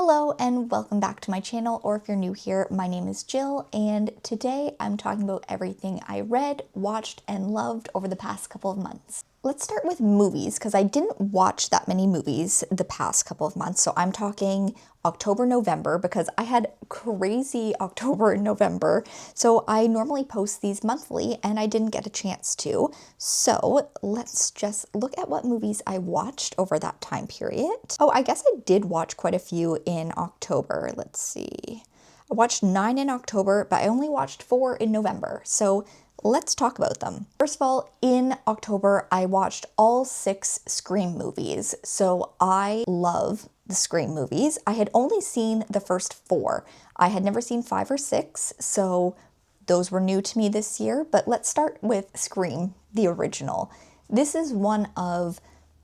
Hello and welcome back to my channel, or if you're new here, my name is Jill, and today I'm talking about everything I read, watched, and loved over the past couple of months. Let's start with movies, because I didn't watch that many movies the past couple of months, so I'm talking October, November, because I had crazy October and November, so I normally post these monthly, and I didn't get a chance to. So let's just look at what movies I watched over that time period. Oh, I guess I did watch quite a few in October. Let's see. I watched 9 in October, but I only watched 4 in November, so let's talk about them. First of all, in October, I watched all 6 Scream movies. So I love the Scream movies. I had only seen the first 4. I had never seen 5 or 6, so those were new to me this year. But let's start with Scream, the original. This is one of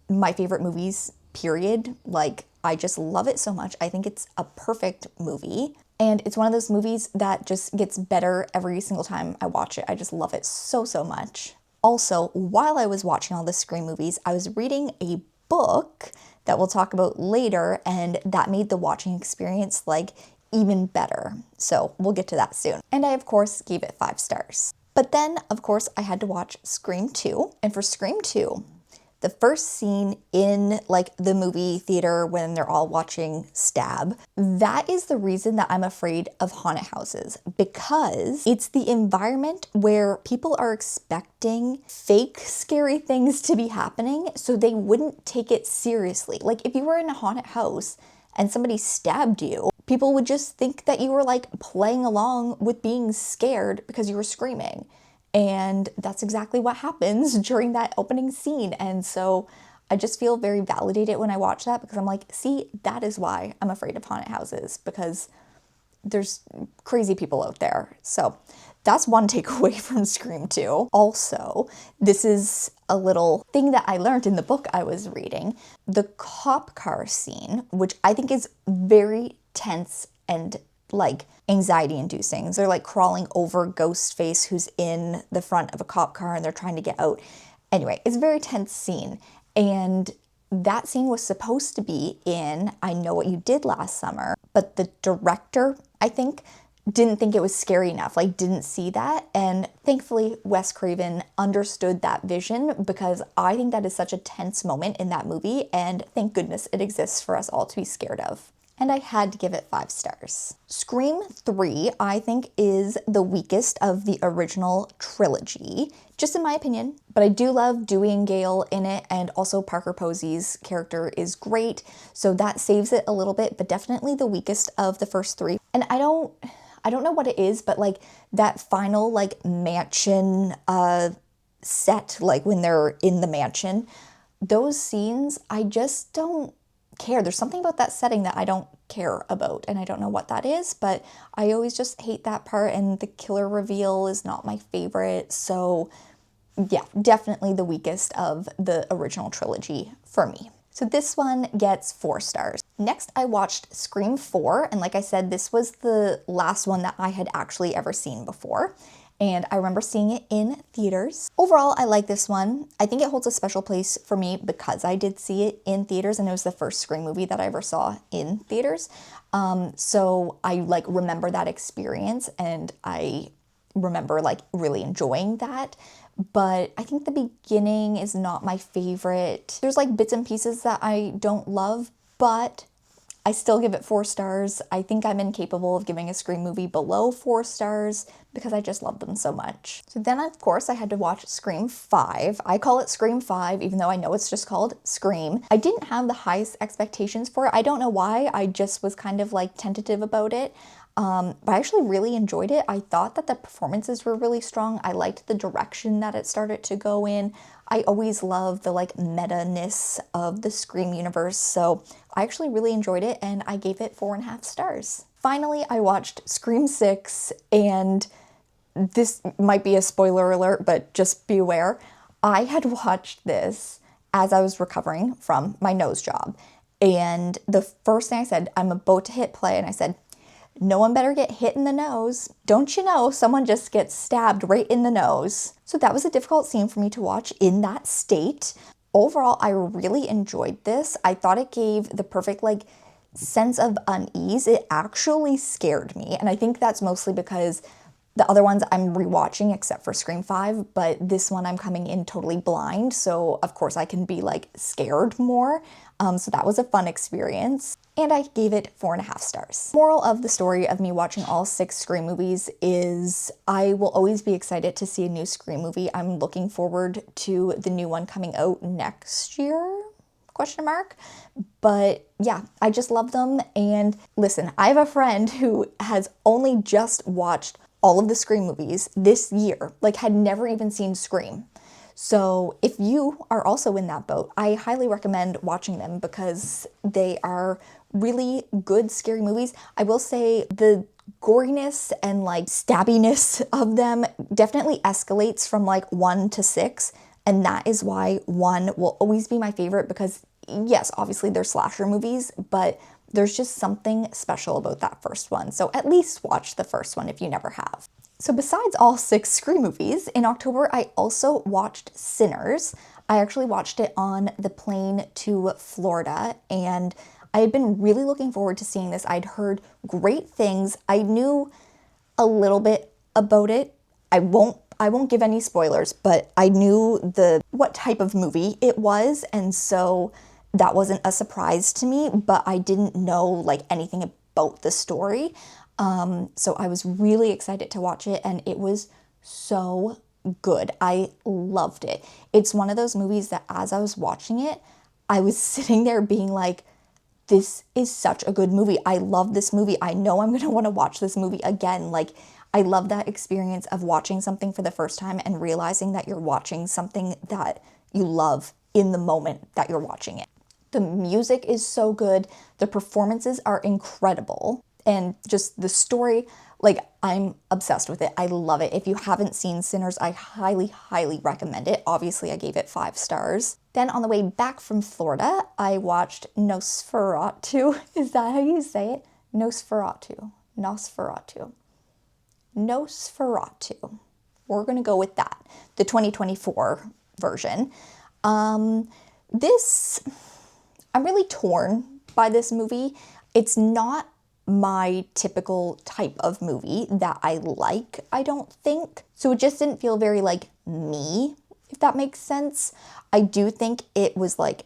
my favorite movies, period. Like, I just love it so much. I think it's a perfect movie. And it's one of those movies that just gets better every single time I watch it. I just love it so, so much. Also, while I was watching all the Scream movies, I was reading a book that we'll talk about later, and that made the watching experience like even better. So we'll get to that soon. And I, of course, gave it 5 stars. But then, of course, I had to watch Scream 2. And for Scream 2, the first scene in like the movie theater when they're all watching Stab, that is the reason that I'm afraid of haunted houses, because it's the environment where people are expecting fake scary things to be happening, so they wouldn't take it seriously. Like if you were in a haunted house and somebody stabbed you, people would just think that you were like playing along with being scared because you were screaming. And that's exactly what happens during that opening scene. And so I just feel very validated when I watch that, because I'm like, see, that is why I'm afraid of haunted houses, because there's crazy people out there. So that's one takeaway from Scream 2. Also, this is a little thing that I learned in the book I was reading. The cop car scene, which I think is very tense and like anxiety inducing. They're like crawling over Ghostface, who's in the front of a cop car, and they're trying to get out. Anyway, it's a very tense scene. And that scene was supposed to be in I Know What You Did Last Summer, but the director, I think, didn't think it was scary enough, like didn't see that. And thankfully, Wes Craven understood that vision, because I think that is such a tense moment in that movie, and thank goodness it exists for us all to be scared of. And I had to give it 5 stars. Scream 3, I think, is the weakest of the original trilogy, just in my opinion. But I do love Dewey and Gale in it, and also Parker Posey's character is great, so that saves it a little bit, but definitely the weakest of the first 3. And I don't know what it is, but like that final like mansion set, like when they're in the mansion, those scenes, I just don't care. There's something about that setting that I don't care about, and I don't know what that is, but I always just hate that part, and the killer reveal is not my favorite. So yeah, definitely the weakest of the original trilogy for me. So this one gets 4 stars. Next, I watched Scream 4, and like I said, this was the last one that I had actually ever seen before. And I remember seeing it in theaters. Overall, I like this one. I think it holds a special place for me because I did see it in theaters, and it was the first Scream movie that I ever saw in theaters. So I like remember that experience, and I remember like really enjoying that. But I think the beginning is not my favorite. There's like bits and pieces that I don't love, but I still give it 4 stars. I think I'm incapable of giving a Scream movie below 4 stars because I just love them so much. So then, of course, I had to watch Scream 5. I call it Scream 5, even though I know it's just called Scream. I didn't have the highest expectations for it. I don't know why. I just was kind of like tentative about it. But I actually really enjoyed it. I thought that the performances were really strong. I liked the direction that it started to go in. I always love the like meta-ness of the Scream universe, so I actually really enjoyed it, and I gave it 4.5 stars. Finally, I watched Scream 6, and this might be a spoiler alert, but just be aware. I had watched this as I was recovering from my nose job, and the first thing I said, I'm about to hit play, and I said, no one better get hit in the nose. Don't you know someone just gets stabbed right in the nose? So that was a difficult scene for me to watch in that state. Overall, I really enjoyed this. I thought it gave the perfect like sense of unease. It actually scared me. And I think that's mostly because the other ones I'm rewatching except for Scream 5, but this one I'm coming in totally blind. So of course I can be like scared more. So that was a fun experience. And I gave it 4.5 stars. Moral of the story of me watching all 6 Scream movies is I will always be excited to see a new Scream movie. I'm looking forward to the new one coming out next year? Question mark. But yeah, I just love them. And listen, I have a friend who has only just watched all of the Scream movies this year, like had never even seen Scream. So if you are also in that boat, I highly recommend watching them because they are really good scary movies. I will say the goriness and like stabbiness of them definitely escalates from like 1 to 6. And that is why 1 will always be my favorite because yes, obviously they're slasher movies, but there's just something special about that first one. So at least watch the first one if you never have. So besides all 6 Scream movies, in October I also watched Sinners. I actually watched it on the plane to Florida and I had been really looking forward to seeing this. I'd heard great things. I knew a little bit about it. I won't give any spoilers, but I knew what type of movie it was, and so that wasn't a surprise to me, but I didn't know like anything about the story. So I was really excited to watch it and it was so good. I loved it. It's one of those movies that as I was watching it, I was sitting there being like, this is such a good movie. I love this movie. I know I'm gonna wanna watch this movie again. Like, I love that experience of watching something for the first time and realizing that you're watching something that you love in the moment that you're watching it. The music is so good. The performances are incredible. And just the story, like I'm obsessed with it. I love it. If you haven't seen Sinners, I highly, highly recommend it. Obviously, I gave it 5 stars. Then on the way back from Florida, I watched Nosferatu. Is that how you say it? Nosferatu. Nosferatu. Nosferatu. We're gonna go with that. The 2024 version. I'm really torn by this movie. It's not my typical type of movie that I like, I don't think. So it just didn't feel very like me, if that makes sense. I do think it was like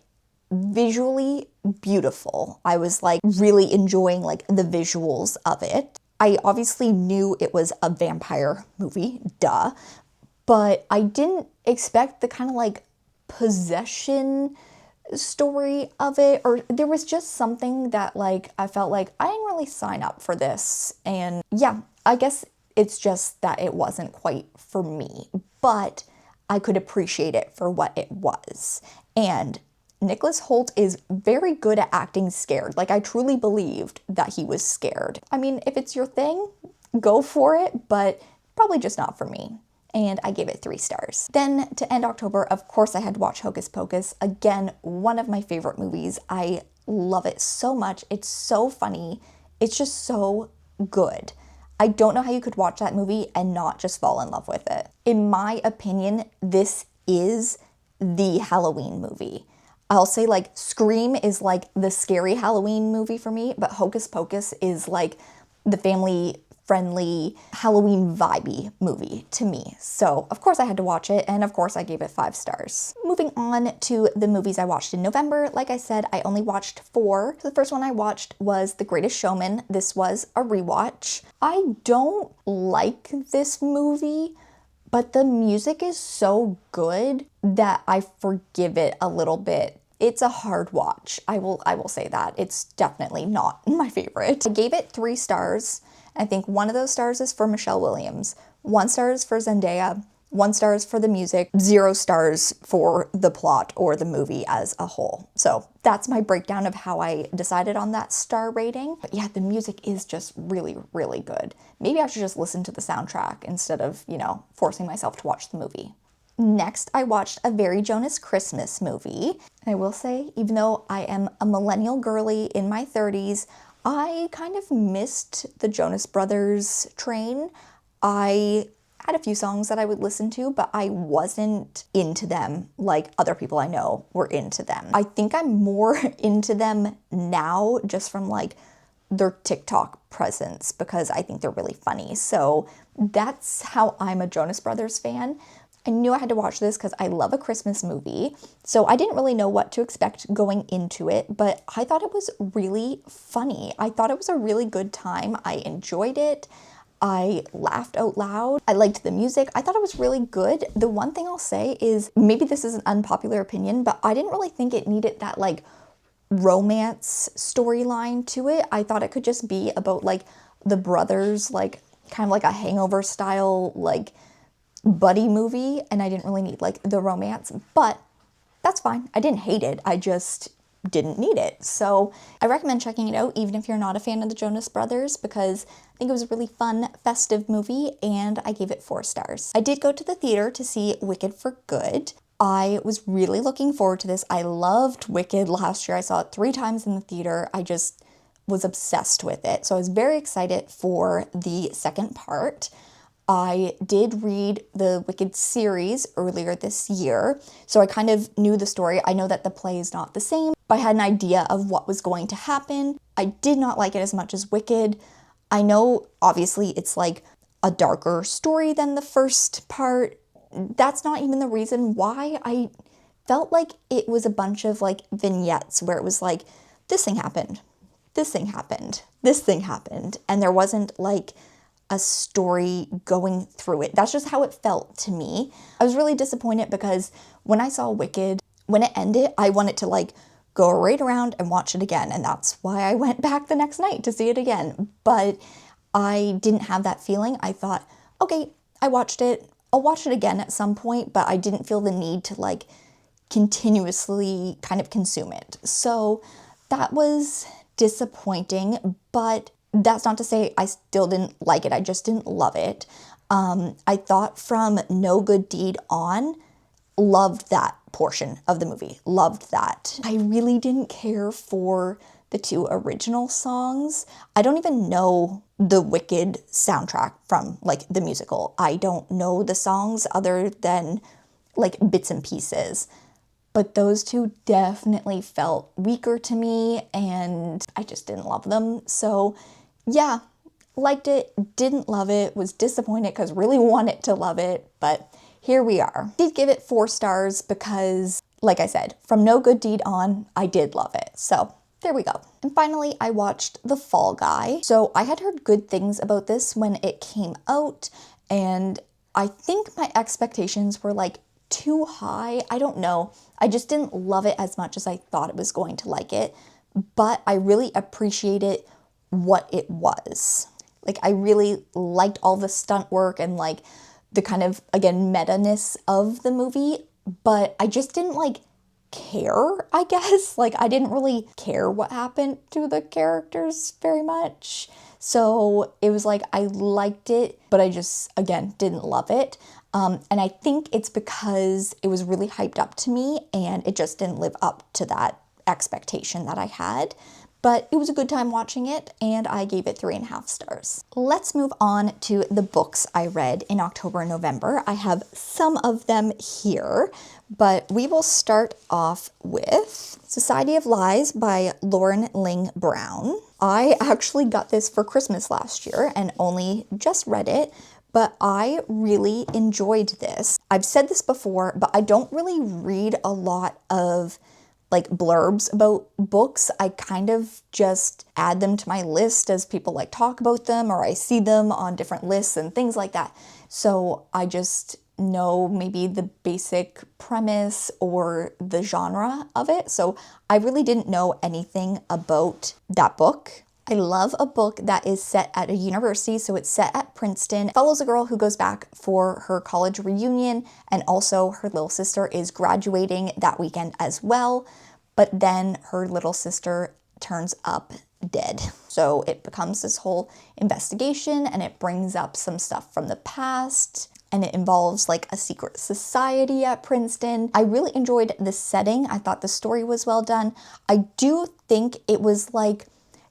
visually beautiful. I was like really enjoying like the visuals of it. I obviously knew it was a vampire movie, duh, but I didn't expect the kind of like possession story of it, or there was just something that like I felt like I didn't really sign up for this. And yeah, I guess it's just that it wasn't quite for me, but I could appreciate it for what it was. And Nicholas Hoult is very good at acting scared. Like I truly believed that he was scared. I mean, if it's your thing, go for it, but probably just not for me. And I gave it 3 stars. Then to end October, of course I had to watch Hocus Pocus. Again, one of my favorite movies. I love it so much. It's so funny. It's just so good. I don't know how you could watch that movie and not just fall in love with it. In my opinion, this is the Halloween movie. I'll say like Scream is like the scary Halloween movie for me, but Hocus Pocus is like the family friendly Halloween vibey movie to me. So of course I had to watch it, and of course I gave it 5 stars. Moving on to the movies I watched in November, like I said, I only watched 4. The first one I watched was The Greatest Showman. This was a rewatch. I don't like this movie, but the music is so good that I forgive it a little bit. It's a hard watch. I will say that. It's definitely not my favorite. I gave it 3 stars. I think 1 of those stars is for Michelle Williams, 1 star is for Zendaya, 1 star is for the music, 0 stars for the plot or the movie as a whole. So that's my breakdown of how I decided on that star rating. But yeah, the music is just really, really good. Maybe I should just listen to the soundtrack instead of, forcing myself to watch the movie. Next, I watched A Very Jonas Christmas movie. And I will say, even though I am a millennial girly in my 30s, I kind of missed the Jonas Brothers train. I had a few songs that I would listen to, but I wasn't into them like other people I know were into them. I think I'm more into them now just from like their TikTok presence because I think they're really funny. So that's how I'm a Jonas Brothers fan. I knew I had to watch this because I love a Christmas movie, so I didn't really know what to expect going into it, but I thought it was really funny. I thought it was a really good time. I enjoyed it. I laughed out loud. I liked the music. I thought it was really good. The one thing I'll say is, maybe this is an unpopular opinion, but I didn't really think it needed that like romance storyline to it. I thought it could just be about like the brothers, like kind of like a Hangover style like buddy movie, and I didn't really need like the romance, but that's fine. I didn't hate it. I just didn't need it. So I recommend checking it out even if you're not a fan of the Jonas Brothers, because I think it was a really fun, festive movie, and I gave it 4 stars. I did go to the theater to see Wicked for Good. I was really looking forward to this. I loved Wicked last year. I saw it 3 times in the theater. I just was obsessed with it. So I was very excited for the second part. I did read the Wicked series earlier this year, so I kind of knew the story. I know that the play is not the same, but I had an idea of what was going to happen. I did not like it as much as Wicked. I know, obviously, it's like a darker story than the first part. That's not even the reason why. I felt like it was a bunch of like vignettes where it was like, this thing happened, this thing happened, this thing happened, and there wasn't like a story going through it. That's just how it felt to me. I was really disappointed because when I saw Wicked, when it ended, I wanted to like go right around and watch it again, and that's why I went back the next night to see it again. But I didn't have that feeling. I thought, okay, I watched it. I'll watch it again at some point, but I didn't feel the need to like continuously kind of consume it. So that was disappointing, but that's not to say I still didn't like it. I just didn't love it. I thought from No Good Deed on, loved that portion of the movie. Loved that. I really didn't care for the 2 original songs. I don't even know the Wicked soundtrack from like the musical. I don't know the songs other than like bits and pieces. But those 2 definitely felt weaker to me, and I just didn't love them. So yeah, liked it, didn't love it, was disappointed because really wanted to love it, but here we are. Did give it 4 stars because, like I said, from No Good Deed on, I did love it. So there we go. And finally, I watched The Fall Guy. So I had heard good things about this when it came out, and I think my expectations were like too high. I don't know. I just didn't love it as much as I thought it was going to like it, but I really appreciated what it was. Like, I really liked all the stunt work and like the kind of, again, meta-ness of the movie, but I just didn't like care, I guess. Like, I didn't really care what happened to the characters very much. So it was like, I liked it, but I just, again, didn't love it. And I think it's because it was really hyped up to me and it just didn't live up to that expectation that I had. But it was a good time watching it, and I gave it 3.5 stars. Let's move on to the books I read in October and November. I have some of them here, but we will start off with Society of Lies by Lauren Ling Brown. I actually got this for Christmas last year and only just read it, but I really enjoyed this. I've said this before, but I don't really read a lot of like blurbs about books. I kind of just add them to my list as people like talk about them, or I see them on different lists and things like that. So I just know maybe the basic premise or the genre of it. So I really didn't know anything about that book. I love a book that is set at a university, so it's set at Princeton. It follows a girl who goes back for her college reunion, and also her little sister is graduating that weekend as well, but then her little sister turns up dead. So it becomes this whole investigation, and it brings up some stuff from the past, and it involves like a secret society at Princeton. I really enjoyed the setting. I thought the story was well done. I do think it was like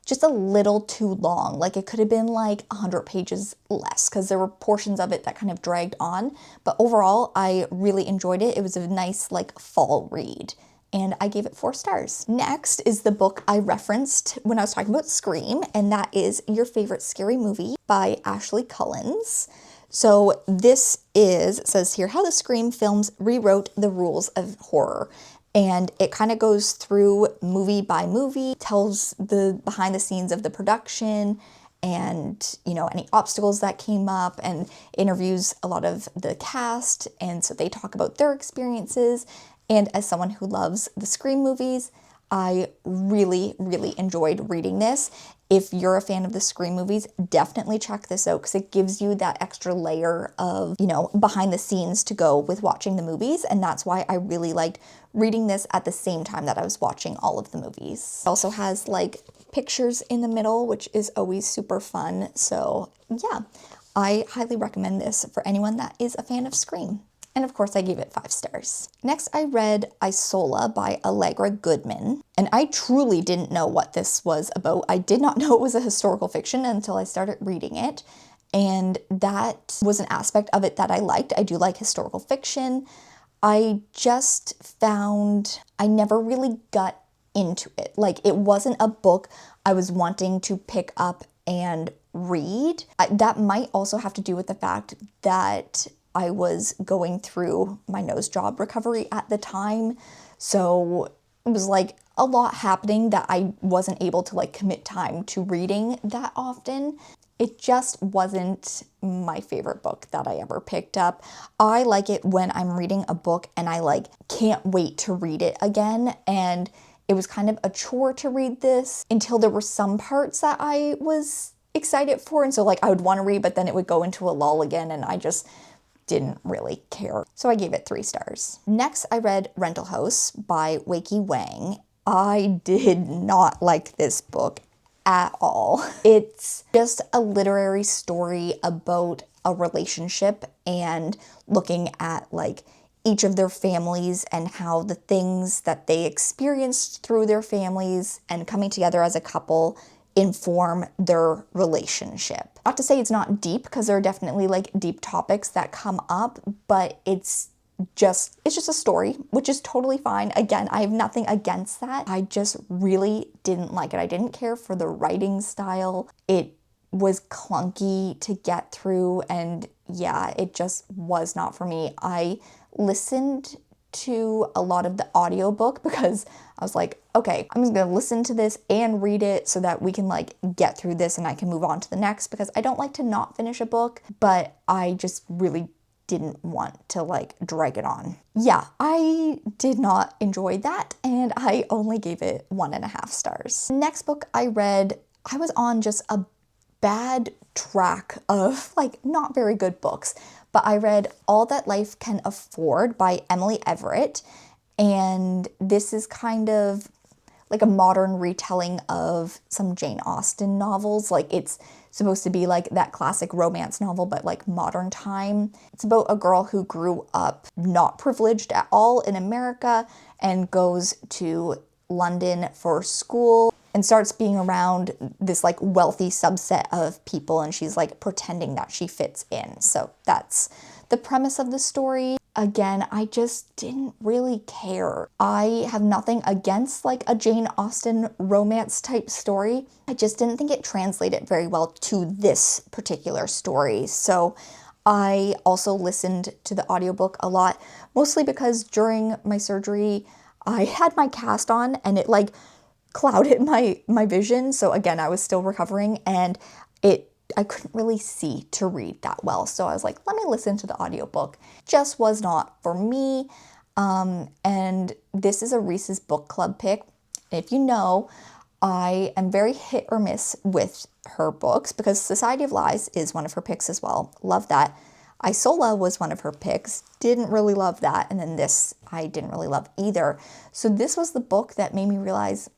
just a little too long. Like it could have been like 100 pages less because there were portions of it that kind of dragged on. But overall, I really enjoyed it. It was a nice like fall read. And I gave it 4 stars. Next is the book I referenced when I was talking about Scream, and that is Your Favorite Scary Movie by Ashley Cullins. So this is, it says here, how the Scream films rewrote the rules of horror. And it kind of goes through movie by movie, tells the behind the scenes of the production and, you know, any obstacles that came up, and interviews a lot of the cast. And so they talk about their experiences. And as someone who loves the Scream movies, I really, really enjoyed reading this. If you're a fan of the Scream movies, definitely check this out because it gives you that extra layer of, you know, behind the scenes to go with watching the movies. And that's why I really liked reading this at the same time that I was watching all of the movies. It also has like pictures in the middle, which is always super fun. So yeah, I highly recommend this for anyone that is a fan of Scream. And of course, I gave it 5 stars. Next, I read Isola by Allegra Goodman. And I truly didn't know what this was about. I did not know it was a historical fiction until I started reading it. And that was an aspect of it that I liked. I do like historical fiction. I just found I never really got into it. Like, it wasn't a book I was wanting to pick up and read. That might also have to do with the fact that I was going through my nose job recovery at the time. So it was like a lot happening that I wasn't able to like commit time to reading that often. It just wasn't my favorite book that I ever picked up. I like it when I'm reading a book and I like can't wait to read it again. And it was kind of a chore to read this until there were some parts that I was excited for. And so like I would want to read, but then it would go into a lull again and I just didn't really care. So I gave it 3 stars. Next, I read Rental House by Wakey Wang. I did not like this book at all. It's just a literary story about a relationship and looking at like each of their families and how the things that they experienced through their families and coming together as a couple inform their relationship. Not to say it's not deep, because there are definitely like deep topics that come up, but it's just a story, which is totally fine. Again, I have nothing against that. I just really didn't like it. I didn't care for the writing style. It was clunky to get through, and yeah, it just was not for me. I listened to a lot of the audiobook because I was like, okay, I'm just gonna listen to this and read it so that we can like get through this and I can move on to the next, because I don't like to not finish a book, but I just really didn't want to like drag it on. Yeah, I did not enjoy that, and I only gave it 1.5 stars. Next book I read, I was on just a bad track of like not very good books, but I read All That Life Can Afford by Emily Everett, and this is kind of like a modern retelling of some Jane Austen novels. Like, it's supposed to be like that classic romance novel, but like modern time. It's about a girl who grew up not privileged at all in America and goes to London for school and starts being around this like wealthy subset of people, and she's like pretending that she fits in. So that's the premise of the story. Again, I just didn't really care. I have nothing against like a Jane Austen romance type story. I just didn't think it translated very well to this particular story. So I also listened to the audiobook a lot, mostly because during my surgery, I had my cast on and it like clouded my vision. So again, I was still recovering, and I couldn't really see to read that well. So I was like, let me listen to the audiobook. Just was not for me. And this is a Reese's Book Club pick. If you know, I am very hit or miss with her books, because Society of Lies is one of her picks as well. Love that. Isola was one of her picks. Didn't really love that. And then this, I didn't really love either. So this was the book that made me realize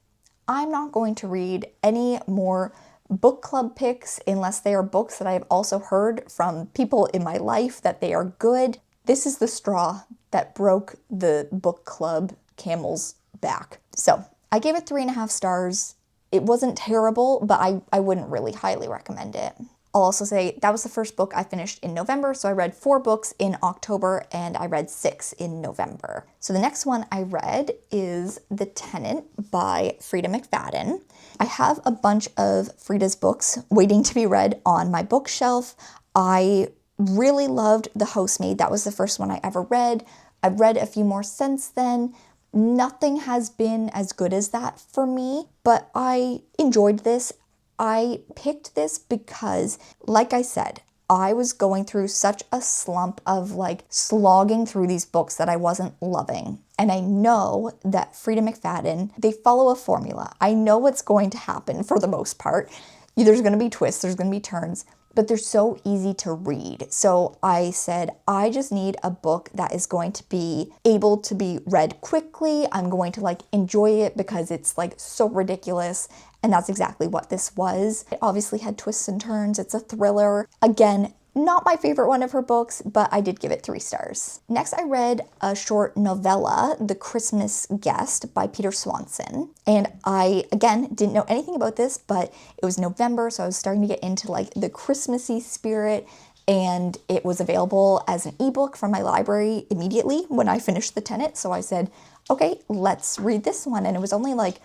I'm not going to read any more book club picks unless they are books that I have also heard from people in my life that they are good. This is the straw that broke the book club camel's back. So I gave it 3.5 stars. It wasn't terrible, but I wouldn't really highly recommend it. I'll also say that was the first book I finished in November, so I read 4 books in October and I read 6 in November. So the next one I read is The Tenant by Frida McFadden. I have a bunch of Frida's books waiting to be read on my bookshelf. I really loved The Housemaid. That was the first one I ever read. I've read a few more since then. Nothing has been as good as that for me, but I enjoyed this. I picked this because, like I said, I was going through such a slump of like slogging through these books that I wasn't loving. And I know that Frida McFadden, they follow a formula. I know what's going to happen for the most part. There's going to be twists, there's going to be turns, but they're so easy to read. So I said, I just need a book that is going to be able to be read quickly. I'm going to like enjoy it because it's like so ridiculous. And that's exactly what this was. It obviously had twists and turns. It's a thriller. Again, not my favorite one of her books, but I did give it 3 stars. Next, I read a short novella, The Christmas Guest by Peter Swanson. And I, again, didn't know anything about this, but it was November, so I was starting to get into like the Christmassy spirit, and it was available as an ebook from my library immediately when I finished The Tenant. So I said, okay, let's read this one. And it was only like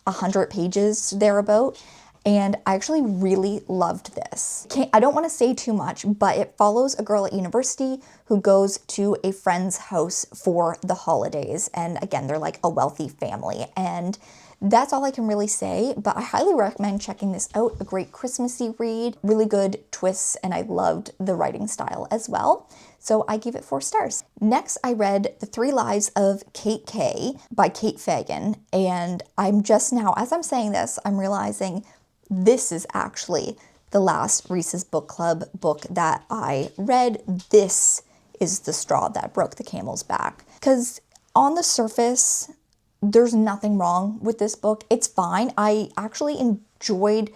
100 pages thereabout. And I actually really loved this. I don't want to say too much, but it follows a girl at university who goes to a friend's house for the holidays. And again, they're like a wealthy family. And that's all I can really say, but I highly recommend checking this out. A great Christmassy read, really good twists, and I loved the writing style as well. So I gave it 4 stars. Next, I read The 3 Lives of Kate Kay by Kate Fagan. And I'm just now, as I'm saying this, I'm realizing this is actually the last Reese's Book Club book that I read. This is the straw that broke the camel's back. Because on the surface, there's nothing wrong with this book. It's fine. I actually enjoyed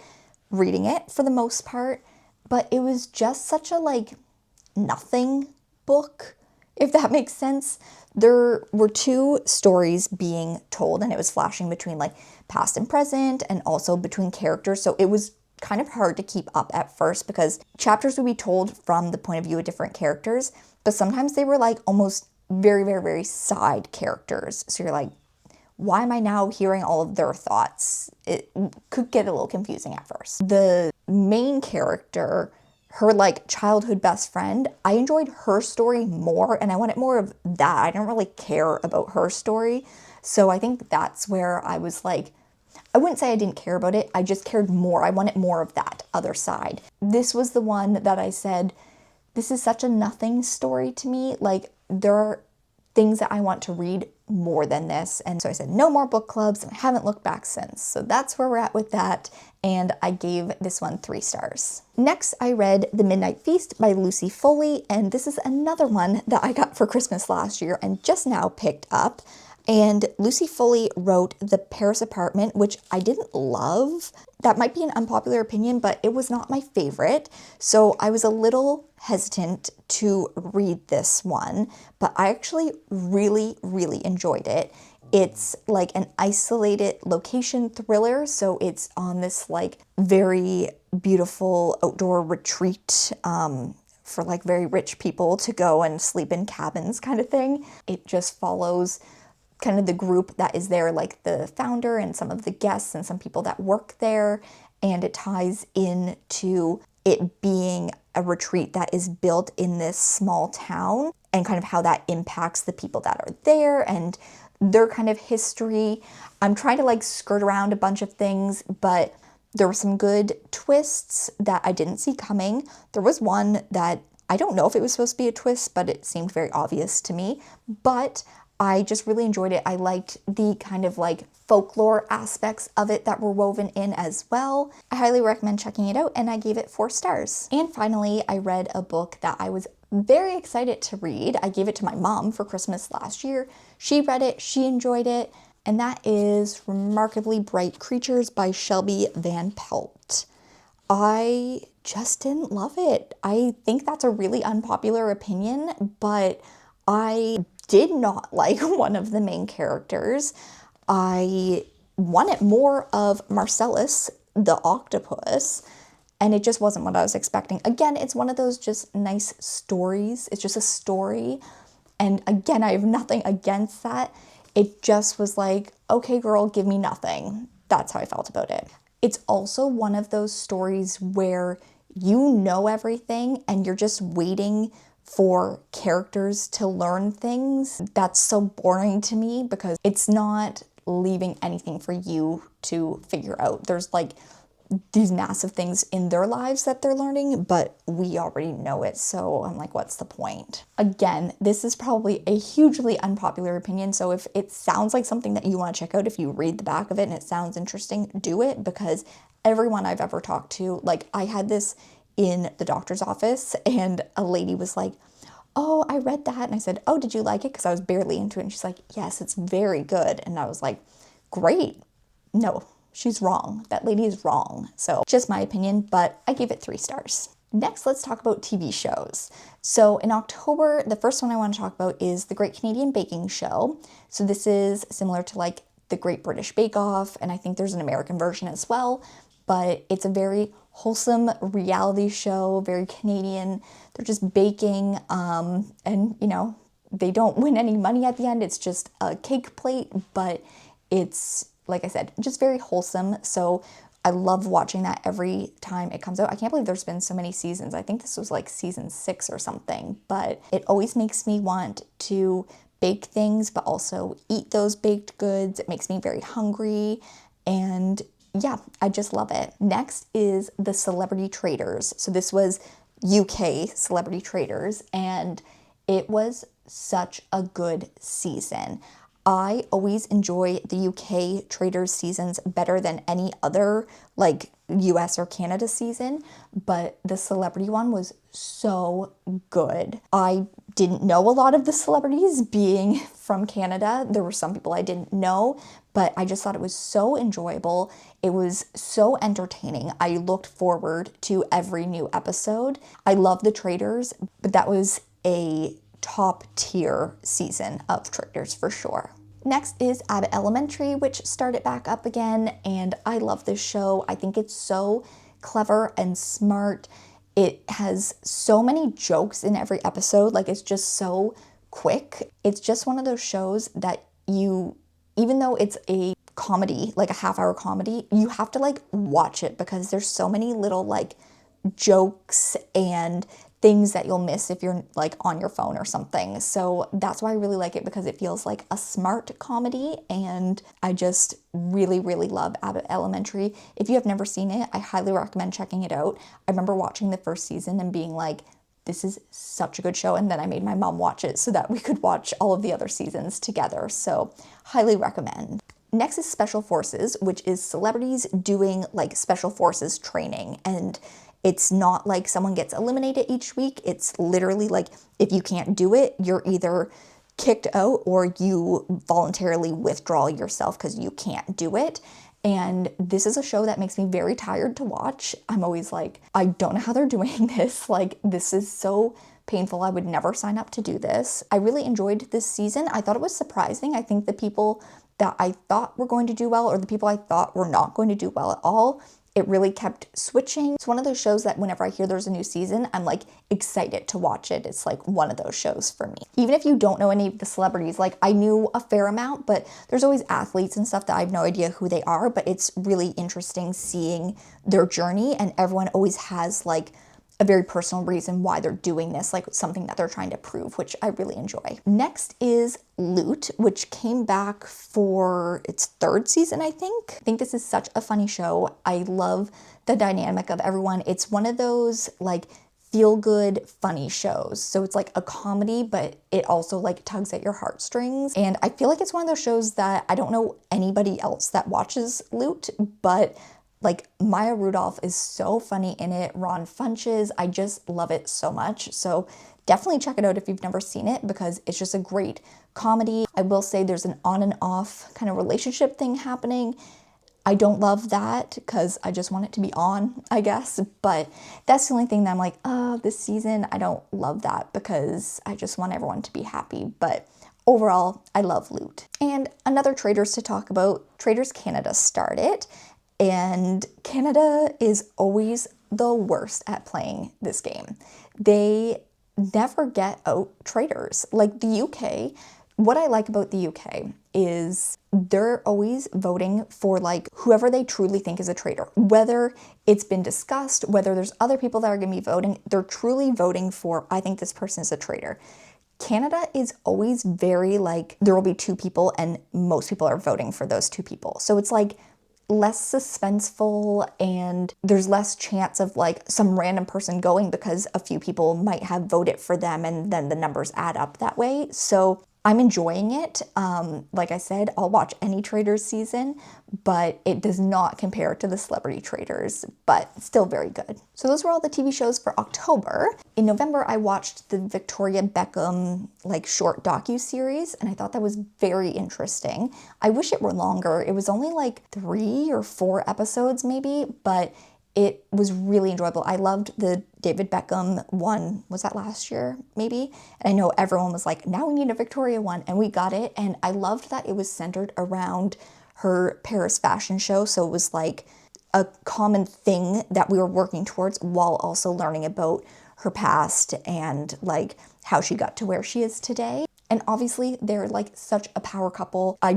reading it for the most part, but it was just such a like nothing book, if that makes sense. There were 2 stories being told, and it was flashing between like past and present and also between characters. So it was kind of hard to keep up at first because chapters would be told from the point of view of different characters, but sometimes they were like almost very, very, very side characters. So you're like, why am I now hearing all of their thoughts? It could get a little confusing at first. The main character, her like childhood best friend, I enjoyed her story more and I wanted more of that. I didn't really care about her story. So I think that's where I was like, I wouldn't say I didn't care about it. I just cared more. I wanted more of that other side. This was the one that I said, this is such a nothing story to me. Like there are things that I want to read more than this. And so I said, no more book clubs, and I haven't looked back since. So that's where we're at with that. And I gave this one 3 stars. Next, I read The Midnight Feast by Lucy Foley. And this is another one that I got for Christmas last year and just now picked up. And Lucy Foley wrote The Paris Apartment, which I didn't love. That might be an unpopular opinion, but it was not my favorite. So I was a little hesitant to read this one, but I actually really, really enjoyed it. It's like an isolated location thriller. So it's on this like very beautiful outdoor retreat for like very rich people to go and sleep in cabins kind of thing. It just follows kind of the group that is there, like the founder and some of the guests and some people that work there. And it ties into it being a retreat that is built in this small town and kind of how that impacts the people that are there and their kind of history. I'm trying to like skirt around a bunch of things, but there were some good twists that I didn't see coming. There was one that I don't know if it was supposed to be a twist, but it seemed very obvious to me. But I just really enjoyed it. I liked the kind of like folklore aspects of it that were woven in as well. I highly recommend checking it out, and I gave it 4 stars. And finally, I read a book that I was very excited to read. I gave it to my mom for Christmas last year. She read it, she enjoyed it, and that is Remarkably Bright Creatures by Shelby Van Pelt. I just didn't love it. I think that's a really unpopular opinion, but I did not like one of the main characters. I wanted more of Marcellus, the octopus, and it just wasn't what I was expecting. Again, it's one of those just nice stories. It's just a story. And again, I have nothing against that. It just was like, okay, girl, give me nothing. That's how I felt about it. It's also one of those stories where you know everything and you're just waiting for characters to learn things. That's so boring to me because it's not leaving anything for you to figure out. There's like these massive things in their lives that they're learning, but we already know it. So I'm like, what's the point? Again, this is probably a hugely unpopular opinion. So if it sounds like something that you want to check out, if you read the back of it and it sounds interesting, do it, because everyone I've ever talked to, like I had this in the doctor's office and a lady was like, oh, I read that. And I said, oh, did you like it? Because I was barely into it. And she's like, yes, it's very good. And I was like, great. No, she's wrong. That lady is wrong. So just my opinion, but I gave it 3 stars. Next, let's talk about TV shows. So in October, the first one I want to talk about is The Great Canadian Baking Show. So this is similar to like The Great British Bake Off, and I think there's an American version as well, but it's a very wholesome reality show, very Canadian. They're just baking, and you know, they don't win any money at the end. It's just a cake plate, but it's, like I said, just very wholesome. So I love watching that every time it comes out. I can't believe there's been so many seasons. I think this was like season 6 or something, but it always makes me want to bake things, but also eat those baked goods. It makes me very hungry, and yeah, I just love it. Next is The Celebrity Traders. So this was UK Celebrity Traders, and it was such a good season. I always enjoy the UK Traders seasons better than any other like US or Canada season, but the celebrity one was so good. I didn't know a lot of the celebrities being from Canada. There were some people I didn't know, but I just thought it was so enjoyable. It was so entertaining. I looked forward to every new episode. I love the Traders, but that was a top tier season of Traders for sure. Next is Abbott Elementary, which started back up again, and I love this show. I think it's so clever and smart. It has so many jokes in every episode, like it's just so quick. It's just one of those shows that you, even though it's a comedy, like a half-hour comedy, you have to like watch it because there's so many little like jokes and things that you'll miss if you're like on your phone or something. So that's why I really like it, because it feels like a smart comedy, and I just really, really love Abbott Elementary. If you have never seen it, I highly recommend checking it out. I remember watching the first season and being like, this is such a good show, and then I made my mom watch it so that we could watch all of the other seasons together. So highly recommend. Next is Special Forces, which is celebrities doing like Special Forces training, and it's not like someone gets eliminated each week. It's literally like if you can't do it, you're either kicked out or you voluntarily withdraw yourself because you can't do it. And this is a show that makes me very tired to watch. I'm always like, I don't know how they're doing this. Like, this is so painful. I would never sign up to do this. I really enjoyed this season. I thought it was surprising. I think the people that I thought were going to do well, or the people I thought were not going to do well at all, it really kept switching. It's one of those shows that whenever I hear there's a new season, I'm like excited to watch it. It's like one of those shows for me. Even if you don't know any of the celebrities, like I knew a fair amount, but there's always athletes and stuff that I have no idea who they are, but it's really interesting seeing their journey, and everyone always has like a very personal reason why they're doing this, like something that they're trying to prove, which I really enjoy. Next is Loot, which came back for its 3rd season, I think. I think this is such a funny show. I love the dynamic of everyone. It's one of those like feel-good, funny shows. So it's like a comedy, but it also like tugs at your heartstrings. And I feel like it's one of those shows that I don't know anybody else that watches Loot, but like Maya Rudolph is so funny in it. Ron Funches, I just love it so much. So definitely check it out if you've never seen it, because it's just a great comedy. I will say there's an on and off kind of relationship thing happening. I don't love that because I just want it to be on, I guess. But that's the only thing that I'm like, oh, this season, I don't love that because I just want everyone to be happy. But overall, I love Loot. And another Traders to talk about, Traders Canada started, and Canada is always the worst at playing this game. They never get out Traders. Like the UK, what I like about the UK is they're always voting for like whoever they truly think is a traitor. Whether it's been discussed, whether there's other people that are gonna be voting, they're truly voting for, I think this person is a traitor. Canada is always very like, there will be two people and most people are voting for those two people. So it's like less suspenseful and there's less chance of like some random person going because a few people might have voted for them and then the numbers add up that way. So I'm enjoying it. Like I said, I'll watch any Traders season, but it does not compare to the Celebrity Traders, but still very good. So those were all the TV shows for October. In November, I watched the Victoria Beckham like short docu-series, and I thought that was very interesting. I wish it were longer. It was only like 3 or 4 episodes maybe, but it was really enjoyable. I loved the David Beckham one. Was that last year, maybe? And I know everyone was like, now we need a Victoria one, and we got it. And I loved that it was centered around her Paris fashion show. So it was like a common thing that we were working towards while also learning about her past and like how she got to where she is today. And obviously they're like such a power couple. I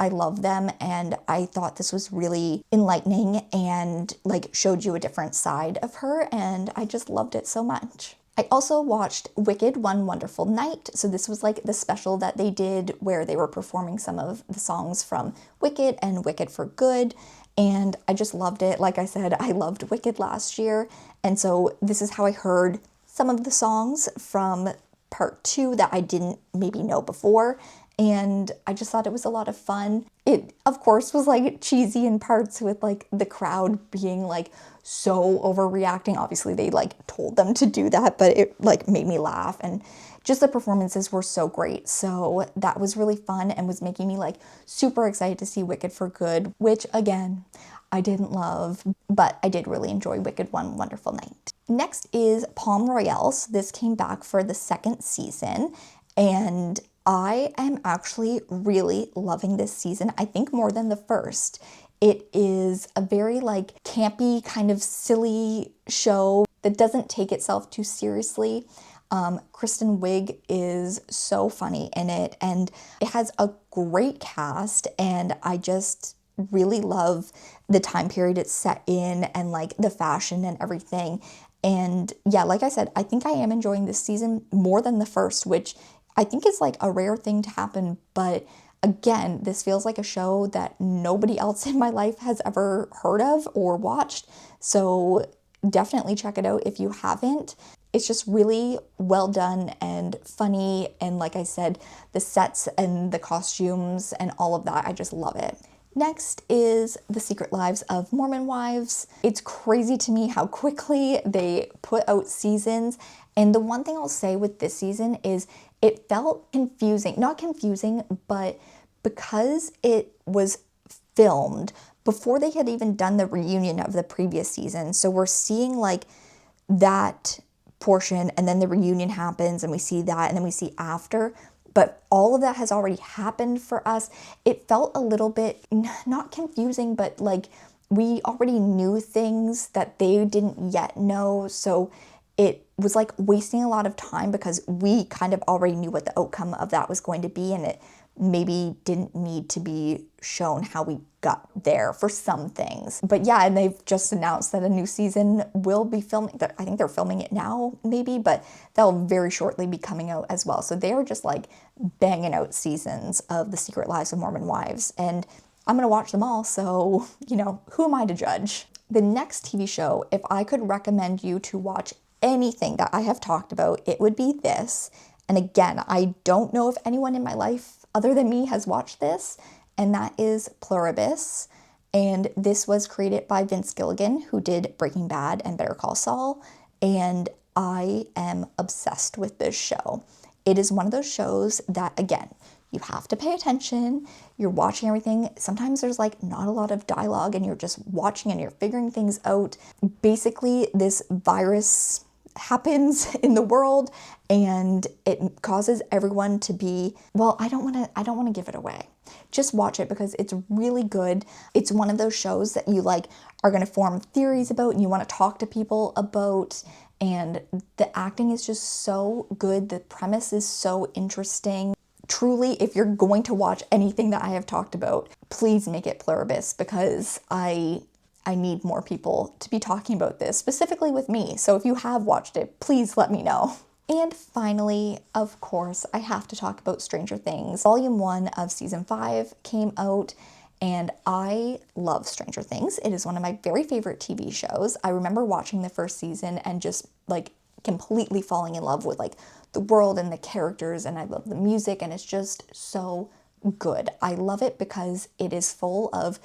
love them, and I thought this was really enlightening and like showed you a different side of her, and I just loved it so much. I also watched Wicked One Wonderful Night. So this was like the special that they did where they were performing some of the songs from Wicked and Wicked for Good. And I just loved it. Like I said, I loved Wicked last year. And so this is how I heard some of the songs from part 2 that I didn't maybe know before, and I just thought it was a lot of fun. It of course was like cheesy in parts with like the crowd being like so overreacting. Obviously they like told them to do that, but it like made me laugh, and just the performances were so great. So that was really fun and was making me like super excited to see Wicked for Good, which again, I didn't love, but I did really enjoy Wicked One Wonderful Night. Next is Palm Royale. So this came back for the 2nd season, and I am actually really loving this season, I think more than the first. It is a very like campy kind of silly show that doesn't take itself too seriously. Kristen Wiig is so funny in it, and it has a great cast, and I just really love the time period it's set in and like the fashion and everything. And yeah, like I said, I think I am enjoying this season more than the first, which I think is like a rare thing to happen. But again, this feels like a show that nobody else in my life has ever heard of or watched. So definitely check it out if you haven't. It's just really well done and funny. And like I said, the sets and the costumes and all of that, I just love it. Next is The Secret Lives of Mormon Wives. It's crazy to me how quickly they put out seasons. And the one thing I'll say with this season is it felt confusing. Not confusing, but because it was filmed before they had even done the reunion of the previous season. So we're seeing like that portion, and then the reunion happens and we see that, and then we see after. But all of that has already happened for us. It felt a little bit, not confusing, but like we already knew things that they didn't yet know. So it was like wasting a lot of time because we kind of already knew what the outcome of that was going to be, and it maybe didn't need to be shown how we got there for some things. But yeah, and they've just announced that a new season will be filming. I think they're filming it now maybe, but that'll very shortly be coming out as well. So they're just like banging out seasons of The Secret Lives of Mormon Wives, and I'm gonna watch them all, so you know, who am I to judge? The next TV show, if I could recommend you to watch anything that I have talked about, it would be this. And again, I don't know if anyone in my life other than me has watched this, and that is Pluribus. And this was created by Vince Gilligan, who did Breaking Bad and Better Call Saul, and I am obsessed with this show. It is one of those shows that, again, you have to pay attention, you're watching everything. Sometimes there's like not a lot of dialogue and you're just watching and you're figuring things out. Basically, this virus happens in the world, and it causes everyone to be, well, I don't want to give it away. Just watch it because it's really good. It's one of those shows that you like are going to form theories about and you want to talk to people about, and the acting is just so good. The premise is so interesting. Truly, if you're going to watch anything that I have talked about, please make it Pluribus, because I need more people to be talking about this, specifically with me. So if you have watched it, please let me know. And finally, of course, I have to talk about Stranger Things. Volume 1 of Season 5 came out, and I love Stranger Things. It is one of my very favorite TV shows. I remember watching the first season and just like completely falling in love with like the world and the characters, and I love the music, and it's just so good. I love it because it is full of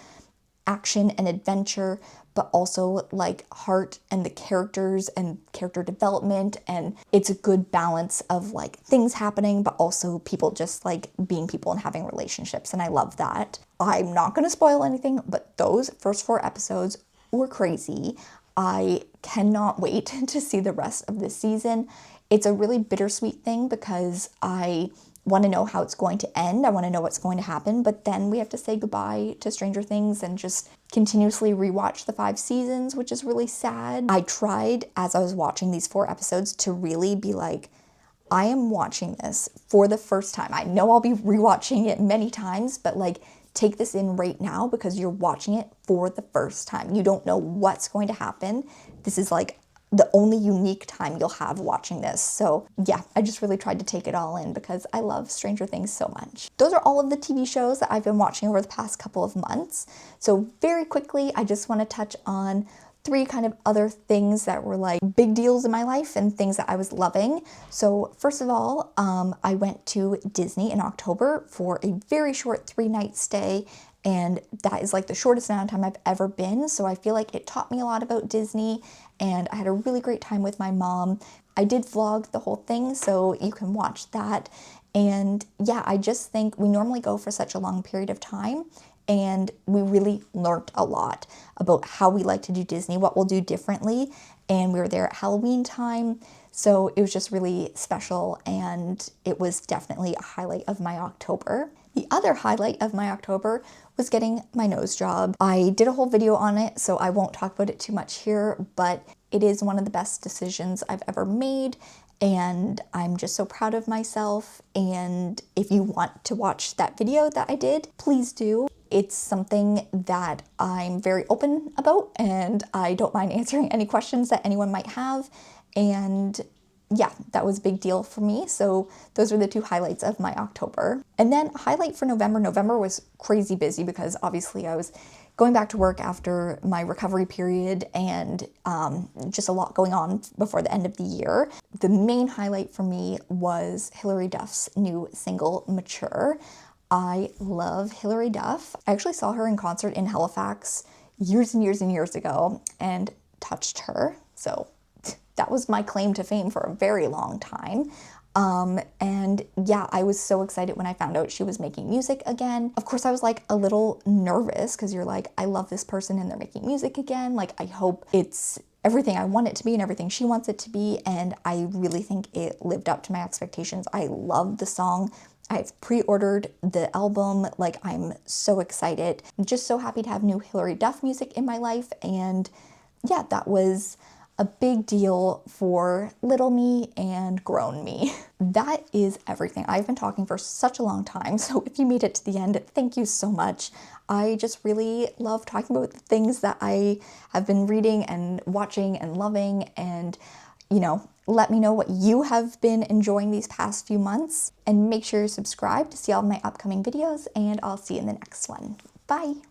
action and adventure, but also like heart and the characters and character development, and it's a good balance of like things happening but also people just like being people and having relationships, and I love that. I'm not going to spoil anything, but those first 4 episodes were crazy. I cannot wait to see the rest of this season. It's a really bittersweet thing because I want to know how it's going to end. I want to know what's going to happen, but then we have to say goodbye to Stranger Things and just continuously rewatch the 5 seasons, which is really sad. I tried, as I was watching these 4 episodes, to really be like, I am watching this for the first time. I know I'll be rewatching it many times, but like, take this in right now because you're watching it for the first time. You don't know what's going to happen. This is like the only unique time you'll have watching this. So yeah, I just really tried to take it all in because I love Stranger Things so much. Those are all of the TV shows that I've been watching over the past couple of months. So very quickly, I just want to touch on 3 kind of other things that were like big deals in my life and things that I was loving. So first of all, I went to Disney in October for a very short 3-night stay, and that is like the shortest amount of time I've ever been. So I feel like it taught me a lot about Disney, and I had a really great time with my mom. I did vlog the whole thing, so you can watch that. And yeah, I just think we normally go for such a long period of time, and we really learned a lot about how we like to do Disney, what we'll do differently. And we were there at Halloween time, so it was just really special, and it was definitely a highlight of my October. The other highlight of my October was getting my nose job. I did a whole video on it, so I won't talk about it too much here, but it is one of the best decisions I've ever made, and I'm just so proud of myself. And if you want to watch that video that I did, please do. It's something that I'm very open about, and I don't mind answering any questions that anyone might have. And yeah, that was a big deal for me. So those were the 2 highlights of my October. And then a highlight for November. November was crazy busy because obviously I was going back to work after my recovery period, and just a lot going on before the end of the year. The main highlight for me was Hilary Duff's new single, Mature. I love Hilary Duff. I actually saw her in concert in Halifax years and years and years ago and touched her. So that was my claim to fame for a very long time. And yeah, I was so excited when I found out she was making music again. Of course, I was like a little nervous because you're like, I love this person and they're making music again. Like, I hope it's everything I want it to be and everything she wants it to be. And I really think it lived up to my expectations. I love the song. I've pre-ordered the album. Like, I'm so excited. I'm just so happy to have new Hilary Duff music in my life. And yeah, that was a big deal for little me and grown me. That is everything. I've been talking for such a long time, so if you made it to the end, thank you so much. I just really love talking about the things that I have been reading and watching and loving, and let me know what you have been enjoying these past few months, and make sure you're subscribed to see all of my upcoming videos, and I'll see you in the next one. Bye!